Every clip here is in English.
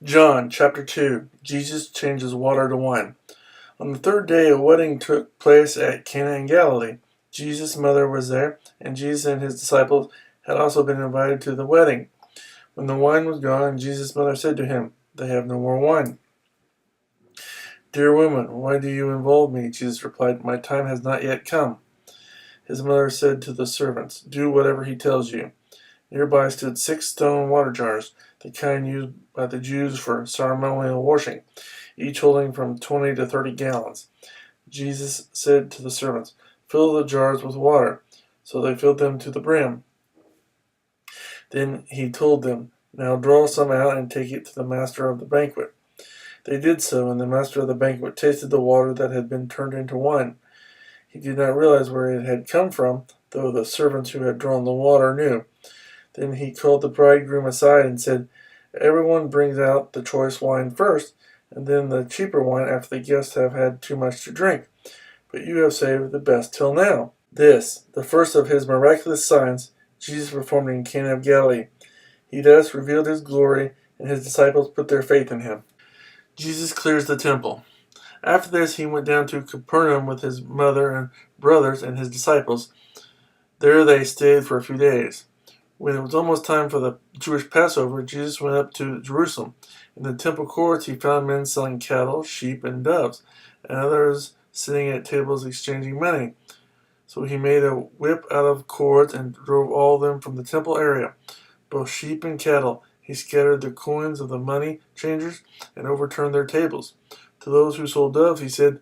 John chapter 2. Jesus changes water to wine. On the third day, a wedding took place at Cana in Galilee. Jesus' mother was there, and Jesus and his disciples had also been invited to the wedding. When the wine was gone, Jesus' mother said to him, "They have no more wine." "Dear woman, why do you involve me?" Jesus replied, "My time has not yet come." His mother said to the servants, "Do whatever he tells you." Nearby stood 6 stone water jars, the kind used by the Jews for ceremonial washing, each holding from 20 to 30 gallons. Jesus said to the servants, "Fill the jars with water." So they filled them to the brim. Then he told them, "Now draw some out and take it to the master of the banquet." They did so, and the master of the banquet tasted the water that had been turned into wine. He did not realize where it had come from, though the servants who had drawn the water knew. Then he called the bridegroom aside and said, "Everyone brings out the choice wine first, and then the cheaper wine after the guests have had too much to drink. But you have saved the best till now." This, the first of his miraculous signs, Jesus performed in Cana of Galilee. He thus revealed his glory, and his disciples put their faith in him. Jesus clears the temple. After this, he went down to Capernaum with his mother and brothers and his disciples. There they stayed for a few days. When it was almost time for the Jewish Passover, Jesus went up to Jerusalem. In the temple courts he found men selling cattle, sheep, and doves, and others sitting at tables exchanging money. So he made a whip out of cords and drove all of them from the temple area, both sheep and cattle. He scattered the coins of the money changers and overturned their tables. To those who sold doves he said,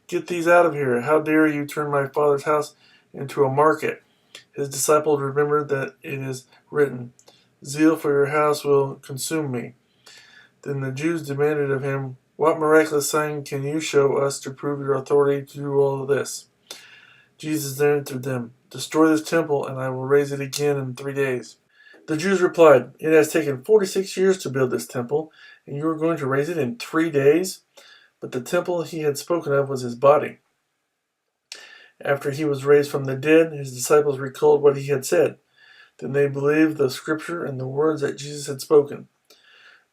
"Get these out of here. How dare you turn my Father's house into a market?" His disciples remembered that it is written, "Zeal for your house will consume me." Then the Jews demanded of him, "What miraculous sign can you show us to prove your authority to do all this?" Jesus answered them, "Destroy this temple, and I will raise it again in 3 days." The Jews replied, "It has taken 46 years to build this temple, and you are going to raise it in 3 days?" But the temple he had spoken of was his body. After he was raised from the dead, his disciples recalled what he had said. Then they believed the scripture and the words that Jesus had spoken.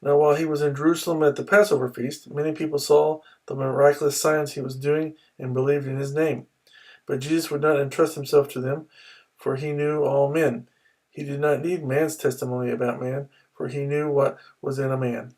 Now while he was in Jerusalem at the Passover feast, many people saw the miraculous signs he was doing and believed in his name. But Jesus would not entrust himself to them, for he knew all men. He did not need man's testimony about man, for he knew what was in a man.